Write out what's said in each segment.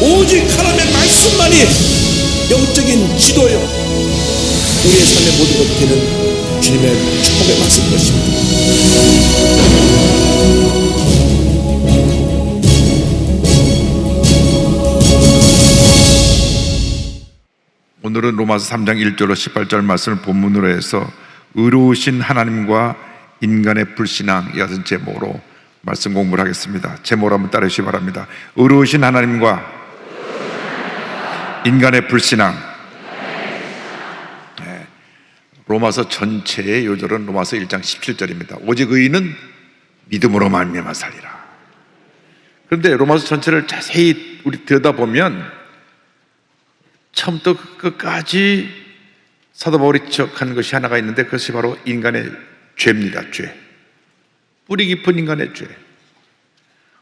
오직 하나님의 말씀만이 영적인 지도요, 우리의 삶의 모든 것이 되는 주님의 축복의 말씀인 것입니다. 오늘은 로마서 3장 1절로 18절 말씀을 본문으로 해서 의로우신 하나님과 인간의 불신앙, 이것은 제목으로 말씀 공부를 하겠습니다. 제목을 한번 따르시기 바랍니다. 의로우신 하나님과 인간의 불신앙. 네. 로마서 전체의 요절은 로마서 1장 17절입니다. 오직 의인은 믿음으로 말미암아 살리라. 그런데 로마서 전체를 자세히 우리 들여다보면 처음부터 끝까지 사도 바울이 지적하는 것이 하나가 있는데, 그것이 바로 인간의 죄입니다. 죄. 뿌리 깊은 인간의 죄.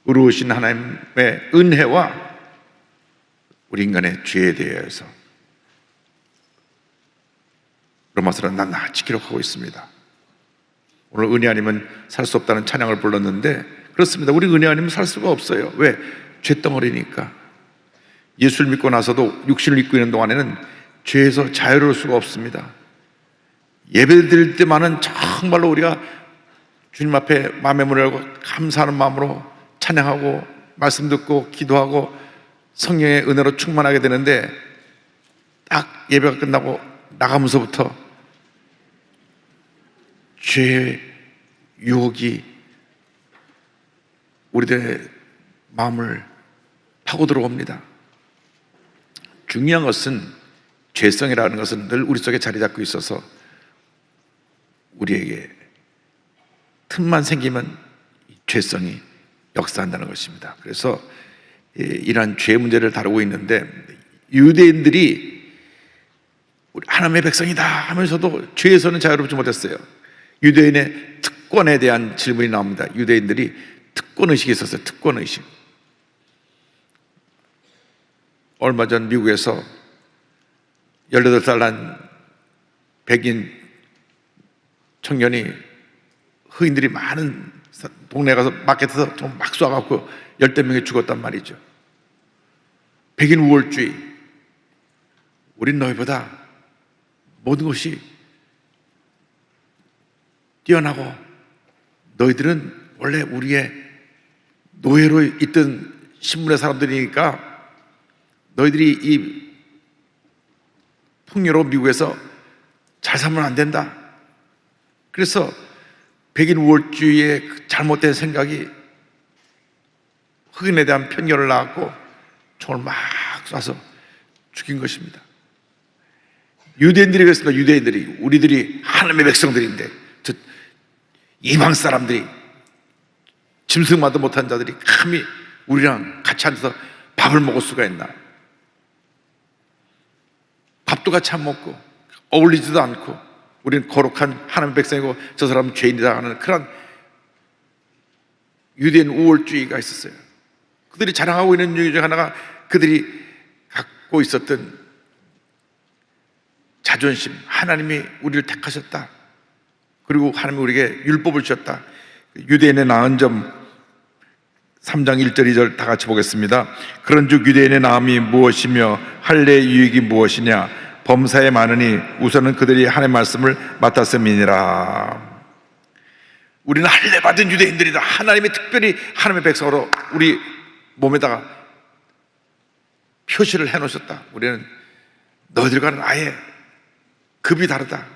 의로우신 하나님의 은혜와 우리 인간의 죄에 대해서 로마서는 낱낱이 기록하고 있습니다. 오늘 은혜 아니면 살 수 없다는 찬양을 불렀는데, 그렇습니다. 우리 은혜 아니면 살 수가 없어요. 왜? 죄덩어리니까. 예수를 믿고 나서도 육신을 입고 있는 동안에는 죄에서 자유로울 수가 없습니다. 예배 드릴 때만은 정말로 우리가 주님 앞에 마음의 문을 열고 감사하는 마음으로 찬양하고 말씀 듣고 기도하고 성령의 은혜로 충만하게 되는데, 딱 예배가 끝나고 나가면서부터 죄의 유혹이 우리들의 마음을 파고 들어옵니다. 중요한 것은 죄성이라는 것은 늘 우리 속에 자리 잡고 있어서 우리에게 틈만 생기면 죄성이 역사한다는 것입니다. 그래서 이러한 죄 문제를 다루고 있는데, 유대인들이 하나님의 백성이다 하면서도 죄에서는 자유롭지 못했어요. 유대인의 특권에 대한 질문이 나옵니다. 유대인들이 특권의식이 있었어요. 특권의식. 얼마 전 미국에서 18살 난 백인 청년이 흑인들이 많은 동네에 가서 마켓에서 좀 막 쏴갖고 10명이 죽었단 말이죠. 백인 우월주의. 우린 너희보다 모든 것이 뛰어나고, 너희들은 원래 우리의 노예로 있던 신분의 사람들이니까 너희들이 이 풍요로운 미국에서 잘 살면 안 된다. 그래서 백인 우월주의의 잘못된 생각이 흑인에 대한 편견을 낳았고 총을 막 쏴서 죽인 것입니다. 유대인들이 그랬습니다. 유대인들이, 우리들이 하나님의 백성들인데 저 이방 사람들이, 짐승마도 못한 자들이 감히 우리랑 같이 앉아서 밥을 먹을 수가 있나? 밥도 같이 안 먹고 어울리지도 않고, 우리는 거룩한 하나님의 백성이고 저 사람은 죄인이다 하는 그런 유대인 우월주의가 있었어요. 그들이 자랑하고 있는 이유 중 하나가 그들이 갖고 있었던 자존심. 하나님이 우리를 택하셨다. 그리고 하나님이 우리에게 율법을 주셨다. 유대인의 나은 점 3장 1절 2절 다 같이 보겠습니다. 그런즉 유대인의 나음이 무엇이며 할례의 유익이 무엇이냐? 범사에 많으니 우선은 그들이 하나님의 말씀을 맡았음이니라. 우리는 할례 받은 유대인들이다. 하나님이 특별히 하나님의 백성으로 우리 몸에다가 표시를 해놓으셨다. 우리는 너희들과는 아예 급이 다르다.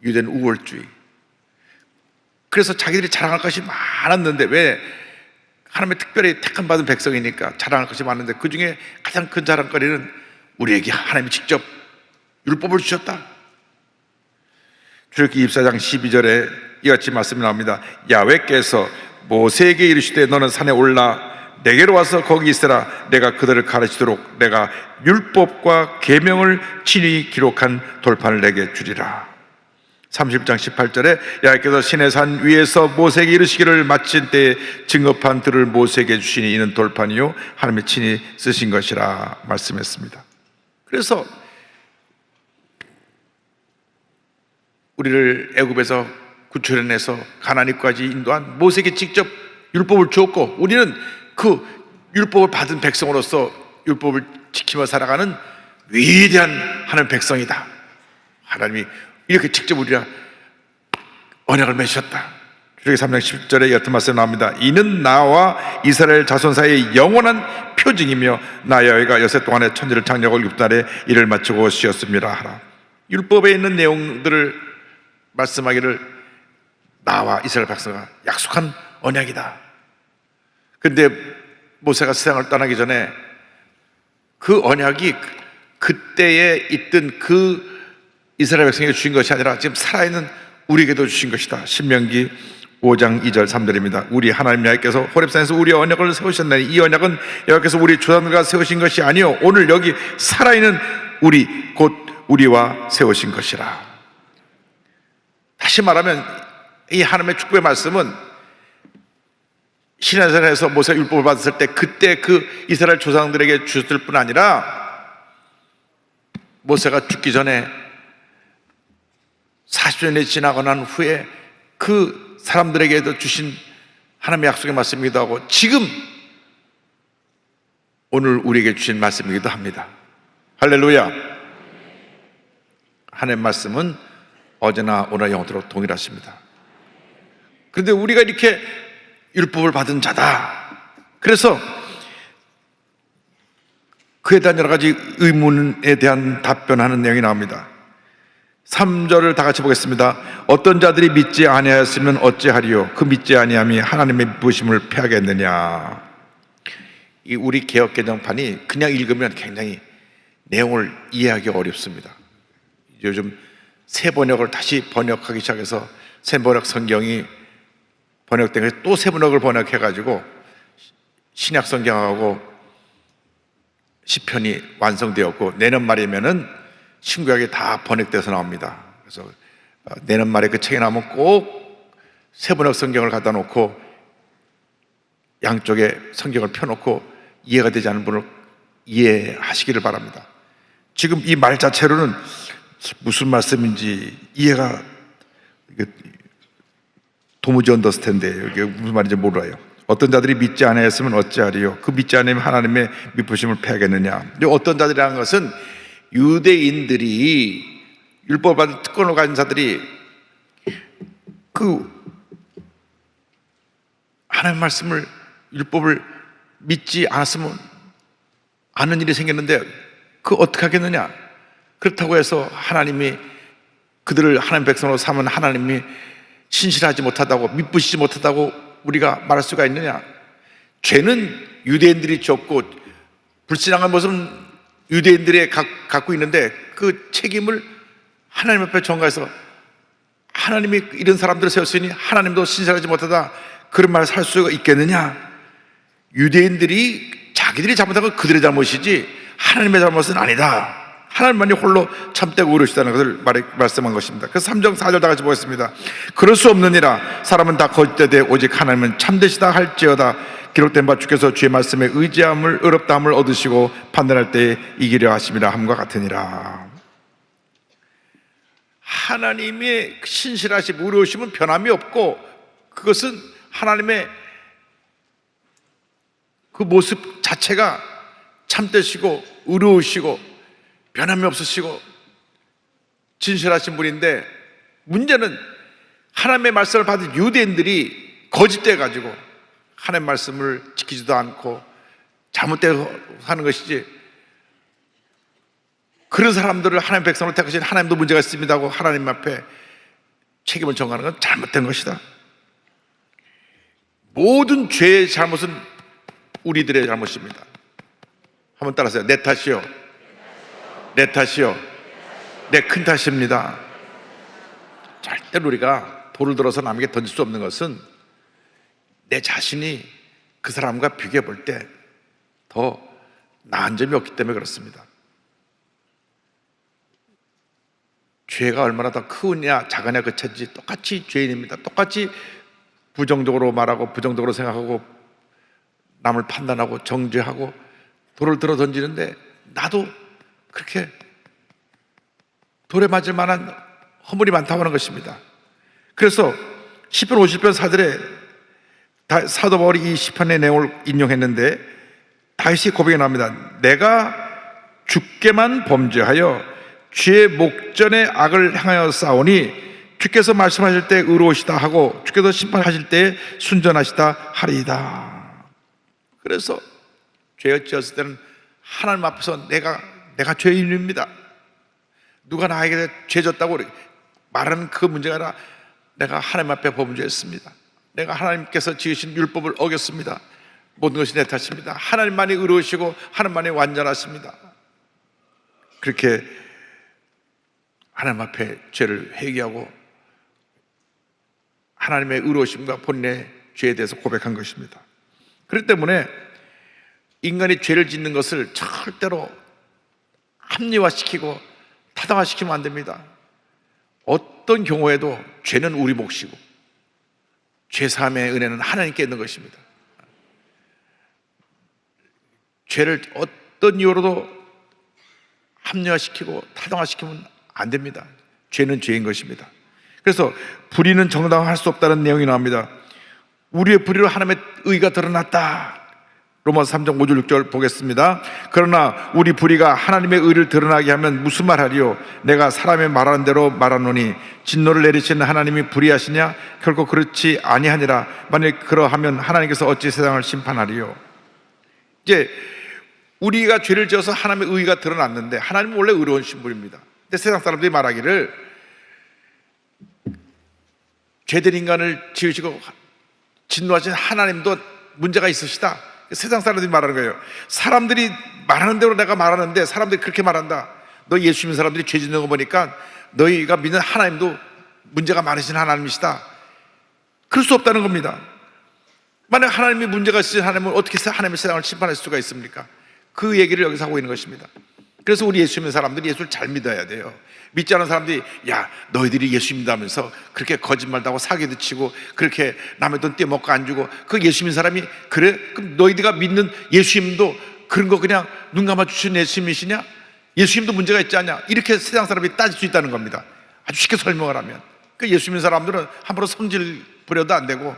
유대는 우월주의. 그래서 자기들이 자랑할 것이 많았는데, 왜? 하나님의 특별히 택함 받은 백성이니까 자랑할 것이 많은데, 그 중에 가장 큰 자랑거리는 우리에게 하나님이 직접 율법을 주셨다. 출애굽기 24장 12절에 이같이 말씀이 나옵니다. 야훼께서 모세에게 이르시되 너는 산에 올라 내게로 와서 거기 있으라. 내가 그들을 가르치도록 내가 율법과 계명을 친히 기록한 돌판을 내게 주리라. 30장 18절에 야훼께서 시내산 위에서 모세에게 이르시기를 마친 때에 증거판 들을 모세에게 주시니 이는 돌판이요 하나님이 친히 쓰신 것이라 말씀했습니다. 그래서 우리를 애굽에서 구출해내서 가나안까지 인도한 모세에게 직접 율법을 주었고, 우리는 그 율법을 받은 백성으로서 율법을 지키며 살아가는 위대한 하나님 백성이다. 하나님이 이렇게 직접 우리랑 언약을 맺으셨다. 출애굽기 3장 10절에 같은 말씀이 나옵니다. 이는 나와 이스라엘 자손 사이의 영원한 표징이며 나 여호와가 여세 동안에 천지를 창조하고 일곱 날에 일을 마치고 쉬었습니다 하라. 율법에 있는 내용들을 말씀하기를 나와 이스라엘 백성과 약속한 언약이다. 그런데 모세가 세상을 떠나기 전에 그 언약이 그때에 있던 그 이스라엘 백성에게 주신 것이 아니라 지금 살아있는 우리에게도 주신 것이다. 신명기 5장 2절 3절입니다. 우리 하나님 여호와께서 호렙산에서 우리의 언약을 세우셨나니 이 언약은 여호와께서 우리 조상들과 세우신 것이 아니요 오늘 여기 살아있는 우리 곧 우리와 세우신 것이라. 다시 말하면 이 하나님의 축복의 말씀은 시내산에서 모세가 율법을 받았을 때 그때 그 이스라엘 조상들에게 주셨을 뿐 아니라 모세가 죽기 전에 40년이 지나고 난 후에 그 사람들에게도 주신 하나님의 약속의 말씀이기도 하고 지금 오늘 우리에게 주신 말씀이기도 합니다. 할렐루야. 하나님의 말씀은 어제나 오늘 영원토록 동일하십니다. 그런데 우리가 이렇게 율법을 받은 자다. 그래서 그에 대한 여러 가지 의문에 대한 답변하는 내용이 나옵니다. 3절을 다 같이 보겠습니다. 어떤 자들이 믿지 아니하였으면 어찌하리요 그 믿지 아니함이 하나님의 부심을 패하겠느냐. 이 우리 개역 개정판이 그냥 읽으면 굉장히 내용을 이해하기 어렵습니다. 요즘 새 번역을 다시 번역하기 시작해서 새 번역 성경이 번역된 것이 또 새 번역을 번역해가지고 신약 성경하고 시편이 완성되었고 내년 말이면은 신구약이 다 번역돼서 나옵니다. 그래서 내년 말에 그 책이 나오면 꼭 새 번역 성경을 갖다 놓고 양쪽에 성경을 펴놓고 이해가 되지 않는 분을 이해하시기를 바랍니다. 지금 이 말 자체로는 무슨 말씀인지 이해가 도무지 언더스탠드예요. 이게 무슨 말인지 몰라요. 어떤 자들이 믿지 아니하였으면 어찌하리요 그 믿지 않으면 하나님의 미쁘심을 패하겠느냐. 어떤 자들이라는 것은 유대인들이 율법을 받은 특권을 가진 자들이 그 하나님의 말씀을 율법을 믿지 않았으면 아는 일이 생겼는데 그 어떻게 하겠느냐. 그렇다고 해서 하나님이 그들을 하나님 백성으로 삼은 하나님이 신실하지 못하다고 믿으시지 못하다고 우리가 말할 수가 있느냐. 죄는 유대인들이 졌고 불신앙한 모습은 유대인들이 갖고 있는데 그 책임을 하나님 앞에 전가해서 하나님이 이런 사람들을 세웠으니 하나님도 신실하지 못하다 그런 말을 할 수가 있겠느냐. 유대인들이 자기들이 잘못한 건 그들의 잘못이지 하나님의 잘못은 아니다. 하나님만이 홀로 참되고 의로우시다는 것을 말씀한 것입니다. 그래서 3장 4절 다 같이 보겠습니다. 그럴 수 없느니라 사람은 다 거짓되되 오직 하나님은 참되시다 할지어다. 기록된 바 주께서 주의 말씀에 의지함을 의롭다함을 얻으시고 판단할 때에 이기려 하심이라 함과 같으니라. 하나님의 신실하심 의로우심은 변함이 없고 그것은 하나님의 그 모습 자체가 참되시고 의로우시고 변함이 없으시고 진실하신 분인데 문제는 하나님의 말씀을 받은 유대인들이 거짓돼 가지고 하나님의 말씀을 지키지도 않고 잘못되어 하는 것이지 그런 사람들을 하나님 백성으로 택하신 하나님도 문제가 있습니다 하고 하나님 앞에 책임을 전가하는 건 잘못된 것이다. 모든 죄의 잘못은 우리들의 잘못입니다. 한번 따라하세요. 내 탓이요, 내 탓이요, 내 큰 탓입니다. 절대로 우리가 돌을 들어서 남에게 던질 수 없는 것은 내 자신이 그 사람과 비교해 볼 때 더 나은 점이 없기 때문에 그렇습니다. 죄가 얼마나 더 크냐 작으냐 그 차이지 똑같이 죄인입니다. 똑같이 부정적으로 말하고 부정적으로 생각하고 남을 판단하고 정죄하고 돌을 들어 던지는데 나도 그렇게 돌에 맞을 만한 허물이 많다고 하는 것입니다. 그래서 시편 50편 4절에 사도 바울이 이 시편의 내용을 인용했는데 다윗이 고백이 나옵니다. 내가 주께만 범죄하여 주의 목전에 악을 행하여 싸우니 주께서 말씀하실 때 의로우시다 하고 주께서 심판하실 때 순전하시다 하리이다. 그래서 죄를 지었을 때는 하나님 앞에서 내가 죄인입니다. 누가 나에게 죄 졌다고 말하는 그 문제가 아니라 내가 하나님 앞에 범죄했습니다. 내가 하나님께서 지으신 율법을 어겼습니다. 모든 것이 내 탓입니다. 하나님만이 의로우시고 하나님만이 완전하십니다. 그렇게 하나님 앞에 죄를 회개하고 하나님의 의로우심과 본인의 죄에 대해서 고백한 것입니다. 그렇기 때문에 인간이 죄를 짓는 것을 절대로 합리화시키고 타당화시키면 안 됩니다. 어떤 경우에도 죄는 우리 몫이고 죄사함의 은혜는 하나님께 있는 것입니다. 죄를 어떤 이유로도 합리화시키고 타당화시키면 안 됩니다. 죄는 죄인 것입니다. 그래서 불의는 정당화할 수 없다는 내용이 나옵니다. 우리의 불의로 하나님의 의가 드러났다. 로마서 3장 5절 6절 보겠습니다. 그러나 우리 불의가 하나님의 의를 드러나게 하면 무슨 말하리요? 내가 사람의 말하는 대로 말하노니 진노를 내리시는 하나님이 불의하시냐? 결코 그렇지 아니하니라. 만일 그러하면 하나님께서 어찌 세상을 심판하리요? 이제 우리가 죄를 지어서 하나님의 의가 드러났는데 하나님은 원래 의로우신 분입니다. 근데 세상 사람들이 말하기를 죄된 인간을 지으시고 진노하신 하나님도 문제가 있으시다. 세상 사람들이 말하는 거예요. 사람들이 말하는 대로 내가 말하는데 사람들이 그렇게 말한다. 너 예수 믿는 사람들이 죄 짓는 거 보니까 너희가 믿는 하나님도 문제가 많으신 하나님이시다. 그럴 수 없다는 겁니다. 만약 하나님이 문제가 있으신 하나님은 어떻게 하나님의 세상을 심판할 수가 있습니까? 그 얘기를 여기서 하고 있는 것입니다. 그래서 우리 예수 믿는 사람들이 예수를 잘 믿어야 돼요. 믿지 않은 사람들이 야 너희들이 예수 믿다면서 그렇게 거짓말도 하고 사기도 치고 그렇게 남의 돈 떼먹고 안 주고 그 예수 믿는 사람이 그래? 그럼 너희들가 믿는 예수님도 그런 거 그냥 눈 감아 주신 예수님이시냐? 예수님도 문제가 있지 않냐? 이렇게 세상 사람이 따질 수 있다는 겁니다. 아주 쉽게 설명을 하면 그 예수 믿는 사람들은 함부로 성질 부려도 안 되고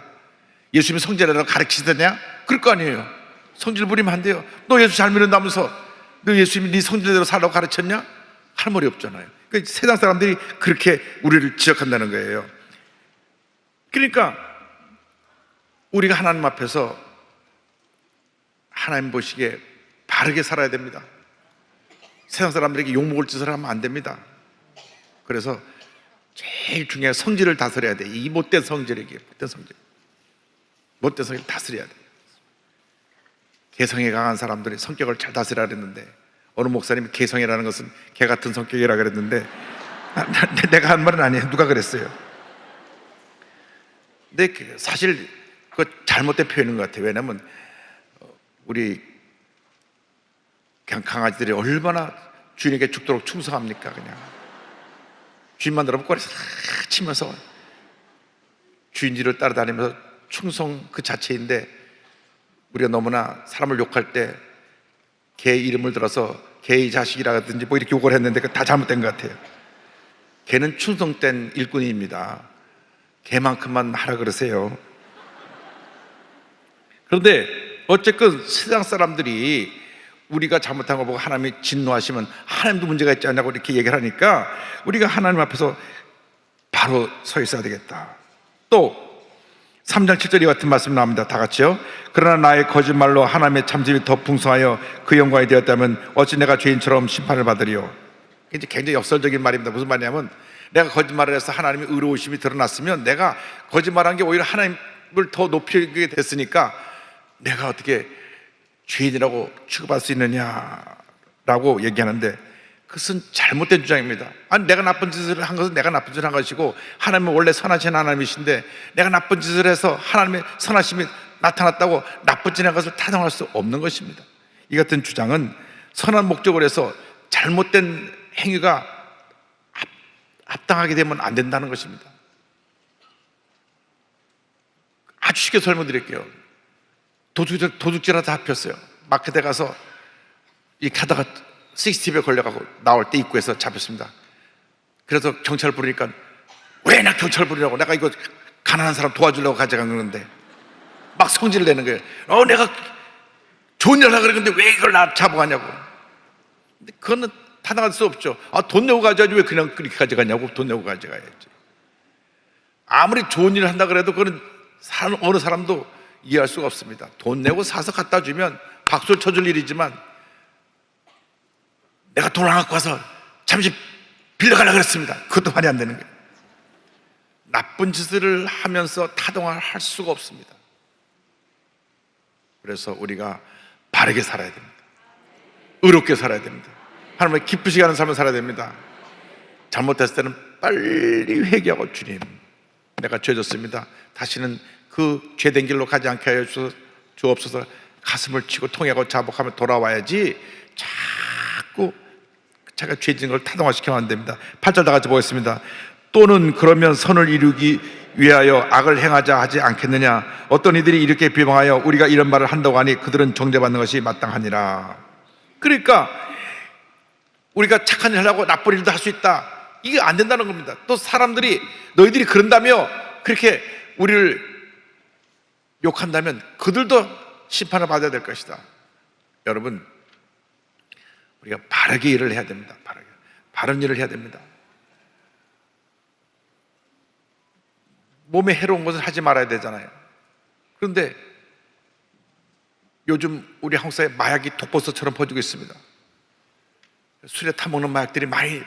예수님이 성질하라고 가르치더냐? 그럴 거 아니에요. 성질 부리면 안 돼요. 너 예수 잘 믿는다면서 너 예수님이 네 성질대로 살라고 가르쳤냐? 할 말이 없잖아요. 그러니까 세상 사람들이 그렇게 우리를 지적한다는 거예요. 그러니까 우리가 하나님 앞에서 하나님 보시기에 바르게 살아야 됩니다. 세상 사람들에게 욕먹을 짓을 하면 안 됩니다. 그래서 제일 중요한 성질을 다스려야 돼. 이 못된 성질에게 못된 성질 다스려야 돼. 개성이 강한 사람들이 성격을 잘 다스려야 했는데 어느 목사님이 개성이라는 것은 개 같은 성격이라 그랬는데 내가 한 말은 아니에요. 누가 그랬어요. 근데 사실 그 잘못된 표현인 것 같아요. 왜냐면 우리 그냥 강아지들이 얼마나 주인에게 죽도록 충성합니까? 그냥 주인만 들어보면 꼬리 싹 치면서 주인 뒤를 따라다니면서 충성 그 자체인데 우리가 너무나 사람을 욕할 때 개 이름을 들어서 개의 자식이라든지 뭐 이렇게 욕을 했는데 다 잘못된 것 같아요. 개는 충성된 일꾼입니다. 개만큼만 하라 그러세요. 그런데 어쨌든 세상 사람들이 우리가 잘못한 거 보고 하나님이 진노하시면 하나님도 문제가 있지 않냐고 이렇게 얘기를 하니까 우리가 하나님 앞에서 바로 서 있어야 되겠다. 또 3장 7절이 같은 말씀 나옵니다. 다 같이요. 그러나 나의 거짓말로 하나님의 참심이 더 풍성하여 그 영광이 되었다면 어찌 내가 죄인처럼 심판을 받으리요. 이제 굉장히 역설적인 말입니다. 무슨 말이냐면 내가 거짓말을 해서 하나님의 의로우심이 드러났으면 내가 거짓말한 게 오히려 하나님을 더 높이게 됐으니까 내가 어떻게 죄인이라고 취급할 수 있느냐라고 얘기하는데 그것은 잘못된 주장입니다. 아니 내가 나쁜 짓을 한 것은 내가 나쁜 짓을 한 것이고 하나님은 원래 선하신 하나님이신데 내가 나쁜 짓을 해서 하나님의 선하심이 나타났다고 나쁜 짓을 한 것을 타당할 수 없는 것입니다. 이 같은 주장은 선한 목적으로 해서 잘못된 행위가 합당하게 되면 안 된다는 것입니다. 아주 쉽게 설명드릴게요. 도둑질하다 잡혔어요. 마켓에 가서 이 가다가 CCTV에 걸려가고 나올 때 입구에서 잡혔습니다. 그래서 경찰 부르니까 왜 나 경찰 부르냐고, 내가 이거 가난한 사람 도와주려고 가져간 건데 막 성질을 내는 거예요. 내가 좋은 일 하려고 그러는데 왜 이걸 나 잡아가냐고. 근데 그거는 타당할 수 없죠. 돈 내고 가져야지 왜 그냥 그렇게 가져가냐고. 돈 내고 가져가야지. 아무리 좋은 일을 한다 그래도 그건 어느 사람도 이해할 수가 없습니다. 돈 내고 사서 갖다 주면 박수를 쳐줄 일이지만 내가 돈을 안 갖고 와서 잠시 빌려가려고 그랬습니다. 그것도 말이 안 되는 거예요. 나쁜 짓을 하면서 타동을 할 수가 없습니다. 그래서 우리가 바르게 살아야 됩니다. 의롭게 살아야 됩니다. 하나님을 기쁘시게 하는 삶을 살아야 됩니다. 잘못했을 때는 빨리 회개하고, 주님, 내가 죄졌습니다. 다시는 그 죄된 길로 가지 않게 하여 주옵소서. 가슴을 치고 통회하고 자복하며 돌아와야지 자꾸 자기가 죄진 걸 타동화시키면 안 됩니다. 8절 다 같이 보겠습니다. 또는 그러면 선을 이루기 위하여 악을 행하자 하지 않겠느냐. 어떤 이들이 이렇게 비방하여 우리가 이런 말을 한다고 하니 그들은 정죄받는 것이 마땅하니라. 그러니까 우리가 착한 일 하려고 나쁜 일도 할 수 있다, 이게 안 된다는 겁니다. 또 사람들이 너희들이 그런다며 그렇게 우리를 욕한다면 그들도 심판을 받아야 될 것이다. 여러분, 우리가 바르게 일을 해야 됩니다. 바른 일을 해야 됩니다. 몸에 해로운 것은 하지 말아야 되잖아요. 그런데 요즘 우리 한국 사회에 마약이 독버섯처럼 퍼지고 있습니다. 술에 타먹는 마약들이 많이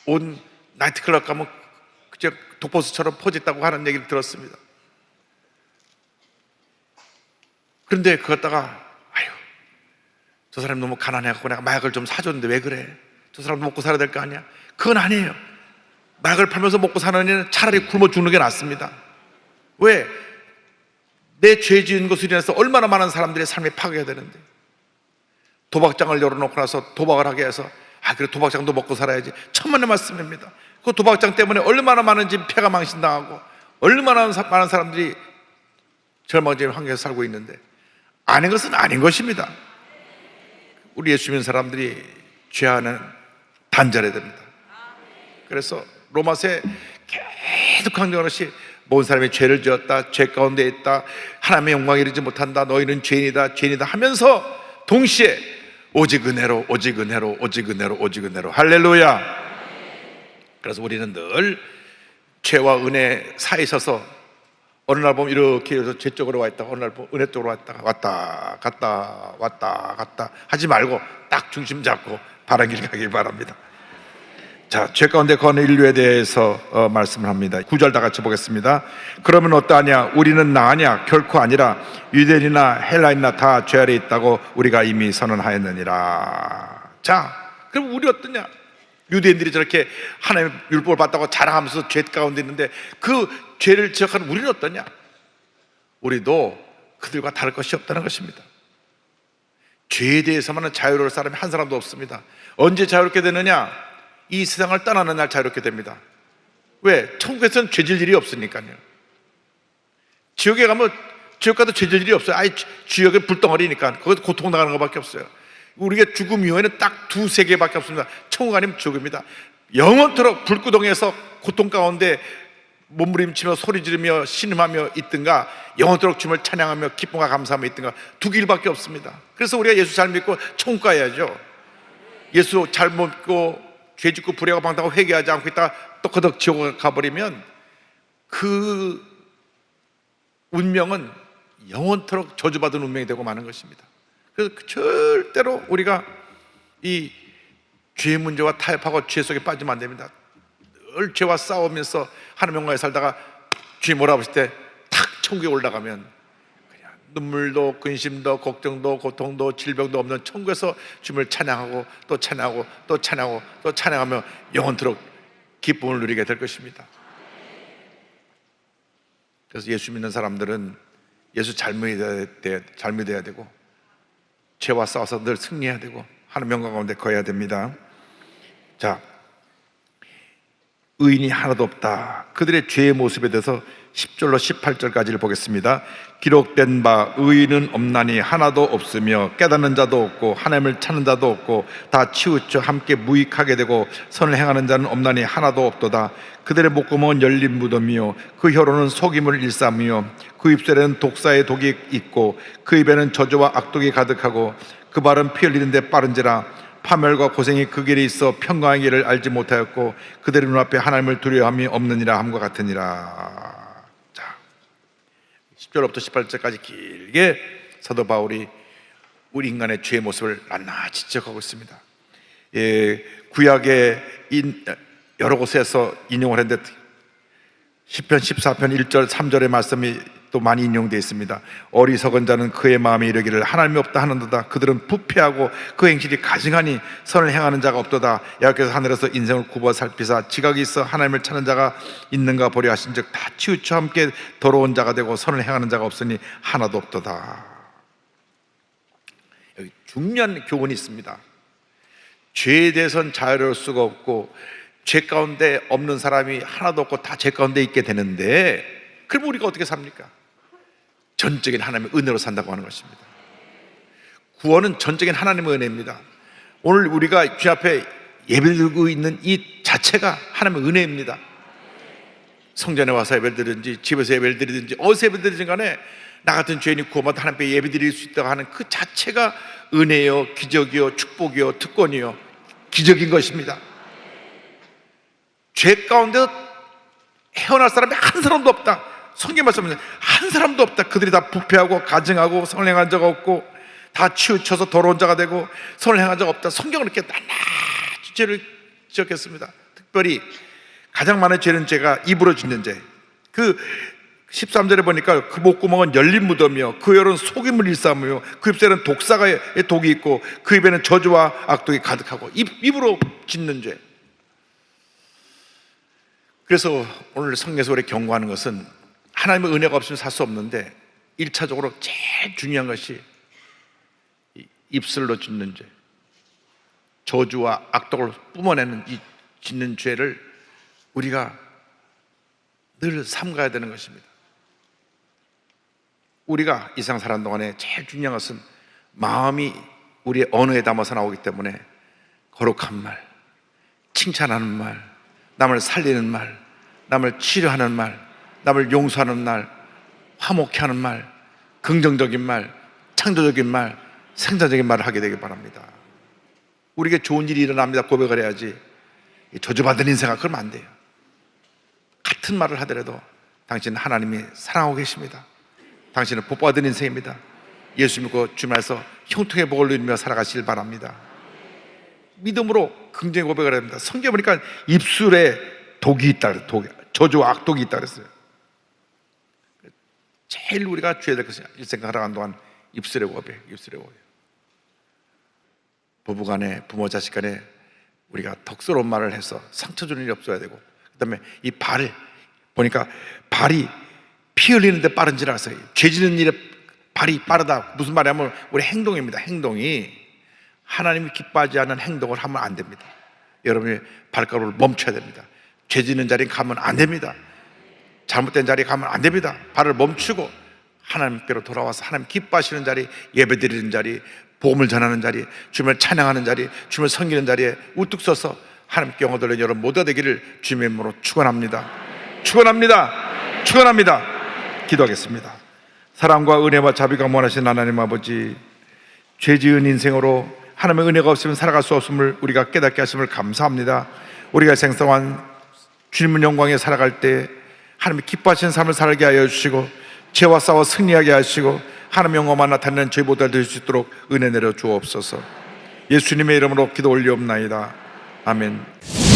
온 나이트클럽 가면 그저 독버섯처럼 퍼졌다고 하는 얘기를 들었습니다. 그런데 그것다가 저 사람이 너무 가난해갖고 내가 마약을 좀 사줬는데 왜 그래? 저 사람도 먹고 살아야 될 거 아니야? 그건 아니에요. 마약을 팔면서 먹고 사는 애는 차라리 굶어 죽는 게 낫습니다. 왜? 내 죄 지은 것으로 인해서 얼마나 많은 사람들의 삶이 파괴가 되는데, 도박장을 열어놓고 나서 도박을 하게 해서 그래 도박장도 먹고 살아야지, 천만의 말씀입니다. 그 도박장 때문에 얼마나 많은 집 폐가 망신당하고 얼마나 많은 사람들이 절망적인 환경에서 살고 있는데, 아닌 것은 아닌 것입니다. 우리 예수 믿는 사람들이 죄하는 단절해야 됩니다. 그래서 로마서에 계속 강조하는 것이, 모든 사람이 죄를 지었다, 죄 가운데 있다, 하나님의 영광에 이르지 못한다, 너희는 죄인이다, 죄인이다 하면서 동시에 오직 은혜로, 오직 은혜로, 오직 은혜로, 오직 은혜로, 할렐루야. 그래서 우리는 늘 죄와 은혜 사이에 있어서 어느 날 보면 이렇게 해서 죄 쪽으로 와 있다가 어느 날 보면 은혜 쪽으로 왔다가 왔다 갔다 왔다 갔다 하지 말고 딱 중심 잡고 바른 길 가길 바랍니다. 자, 죄 가운데 거하는 인류에 대해서 말씀을 합니다. 9절 다 같이 보겠습니다. 그러면 어떠하냐? 우리는 나으냐? 결코 아니라 유대인이나 헬라인이나 다 죄 아래 있다고 우리가 이미 선언하였느니라. 자, 그럼 우리 어떠냐? 유대인들이 저렇게 하나님의 율법을 받다고 자랑하면서 죄 가운데 있는데 그 죄를 지적하는 우리는 어떠냐? 우리도 그들과 다를 것이 없다는 것입니다. 죄에 대해서만은 자유로울 사람이 한 사람도 없습니다. 언제 자유롭게 되느냐? 이 세상을 떠나는 날 자유롭게 됩니다. 왜? 천국에서는 죄질 일이 없으니까요. 지옥에 가면 지옥 가도 죄질 일이 없어요. 지옥에 불덩어리니까 거기서 고통당하는 것밖에 없어요. 우리가 죽음 이후에는 딱 두세 개밖에 없습니다. 천국 아니면 지옥입니다. 영원토록 불구덩이에서 고통 가운데 몸부림치며 소리 지르며 신음하며 있든가, 영원토록 주님을 찬양하며 기쁨과 감사하며 있든가, 두 길밖에 없습니다. 그래서 우리가 예수 잘 믿고 천국 가야죠. 예수 잘 믿고 죄 짓고 불의하고 방탕하고 회개하지 않고 있다가 또 거덕 지옥에 가버리면 그 운명은 영원토록 저주받은 운명이 되고 마는 것입니다. 그래서 절대로 우리가 이 죄의 문제와 타협하고 죄 속에 빠지면 안 됩니다. 늘 죄와 싸우면서 하나님 영광에 살다가 주님 몰아보실 때 탁 천국에 올라가면 그냥 눈물도 근심도 걱정도 고통도 질병도 없는 천국에서 주님을 찬양하고 또 찬양하고 또 찬양하고 또 찬양하며 영원토록 기쁨을 누리게 될 것입니다. 그래서 예수 믿는 사람들은 예수 잘 믿어야 되고 죄와 싸워서 늘 승리해야 되고 하나님 영광 가운데 거해야 됩니다. 자, 의인이 하나도 없다. 그들의 죄의 모습에 대해서 10절로 18절까지를 보겠습니다. 기록된 바 의인은 없나니 하나도 없으며 깨닫는 자도 없고 하나님을 찾는 자도 없고 다 치우쳐 함께 무익하게 되고 선을 행하는 자는 없나니 하나도 없도다. 그들의 목구멍은 열린 무덤이요 그 혀로는 속임을 일삼으며 그 입술에는 독사의 독이 있고 그 입에는 저주와 악독이 가득하고 그 발은 피 흘리는데 빠른지라. 파멸과 고생이 그 길에 있어 평강의 길을 알지 못하였고 그들의 눈앞에 하나님을 두려워함이 없느니라 함과 같으니라. 자, 10절부터 18절까지 길게 사도 바울이 우리 인간의 죄의 모습을 낱낱이 지적하고 있습니다. 구약의 여러 곳에서 인용을 했는데 시편 14편 1절 3절의 말씀이 또 많이 인용되어 있습니다. 어리석은 자는 그의 마음에 이르기를 하나님이 없다 하는도다. 그들은 부패하고 그 행실이 가증하니 선을 행하는 자가 없도다. 여호와께서 하늘에서 인생을 굽어 살피사 지각이 있어 하나님을 찾는 자가 있는가 보려 하신즉 다 치우쳐 함께 더러운 자가 되고 선을 행하는 자가 없으니 하나도 없도다. 여기 중요한 교훈이 있습니다. 죄에 대해서는 자유로울 수가 없고 죄 가운데 없는 사람이 하나도 없고 다 죄 가운데 있게 되는데, 그럼 우리가 어떻게 삽니까? 전적인 하나님의 은혜로 산다고 하는 것입니다. 구원은 전적인 하나님의 은혜입니다. 오늘 우리가 주 앞에 예배드리고 있는 이 자체가 하나님의 은혜입니다. 성전에 와서 예배를 드리든지 집에서 예배를 드리든지 어디서 예배를 드리든 간에 나 같은 죄인이 구원받아 하나님 앞에 예배드릴 수 있다고 하는 그 자체가 은혜요, 기적이요, 축복이요, 특권이요, 기적인 것입니다. 죄 가운데 헤어날 사람이 한 사람도 없다. 성경 말씀은 한 사람도 없다. 그들이 다 부패하고 가증하고 선을 행한 자가 없고 다 치우쳐서 더러운 자가 되고 선을 행한 자가 없다. 성경은 이렇게 낱낱이 죄를 지적했습니다. 특별히 가장 많은 죄는 죄가 입으로 짓는 죄. 그 13절에 보니까 그 목구멍은 열린 무덤이요 그 혀는 속임을 일삼으며 그 입술에는 독사의 독이 있고 그 입에는 저주와 악독이 가득하고 입으로 짓는 죄. 그래서 오늘 성경에서 우리 경고하는 것은 하나님의 은혜가 없으면 살 수 없는데 1차적으로 제일 중요한 것이 입술로 짓는 죄, 저주와 악독을 뿜어내는 이 짓는 죄를 우리가 늘 삼가야 되는 것입니다. 우리가 이 세상 사는 동안에 제일 중요한 것은 마음이 우리의 언어에 담아서 나오기 때문에 거룩한 말, 칭찬하는 말, 남을 살리는 말, 남을 치료하는 말, 남을 용서하는 말, 화목케 하는 말, 긍정적인 말, 창조적인 말, 생산적인 말을 하게 되길 바랍니다. 우리에게 좋은 일이 일어납니다. 고백을 해야지 저주받은 인생아 그러면 안 돼요. 같은 말을 하더라도 당신은 하나님이 사랑하고 계십니다. 당신은 복받은 인생입니다. 예수 믿고 주님께서 형통의 복을 누리며 살아가시길 바랍니다. 믿음으로 긍정의 고백을 합니다. 성경에 보니까 입술에 독이 있다 그랬어요. 저주와 악독이 있다 그랬어요. 제일 우리가 주의해야 될 것은 일생 살아가는 동안 입술의 고백, 입술의 고백. 부부간에, 부모 자식 간에 우리가 덕스러운 말을 해서 상처 주는 일이 없어야 되고, 그 다음에 이 발을 보니까 발이 피 흘리는데 빠른지라 해서 죄 지는 일에 발이 빠르다. 무슨 말이냐면 우리 행동입니다. 행동이 하나님이 기뻐하지 않는 행동을 하면 안 됩니다. 여러분이 발걸음을 멈춰야 됩니다. 죄 지는 자리에 가면 안 됩니다. 잘못된 자리에 가면 안 됩니다. 발을 멈추고 하나님께로 돌아와서 하나님 기뻐하시는 자리, 예배드리는 자리, 복음을 전하는 자리, 주님을 찬양하는 자리, 주님을 섬기는 자리에 우뚝 서서 하나님께 영광 돌리는 여러분 모두가 되기를 주님의 이름으로 축원합니다. 축원합니다. 축원합니다. 기도하겠습니다. 사랑과 은혜와 자비가 무한하신 하나님 아버지, 죄 지은 인생으로 하나님의 은혜가 없으면 살아갈 수 없음을 우리가 깨닫게 하심을 감사합니다. 우리가 생성한 주님의 영광에 살아갈 때 하나님이 기뻐하시는 삶을 살게 하여 주시고 죄와 싸워 승리하게 하시고 하나님의 영광만 나타내는 저희보다 될 수 있도록 은혜 내려 주옵소서. 예수님의 이름으로 기도 올리옵나이다. 아멘.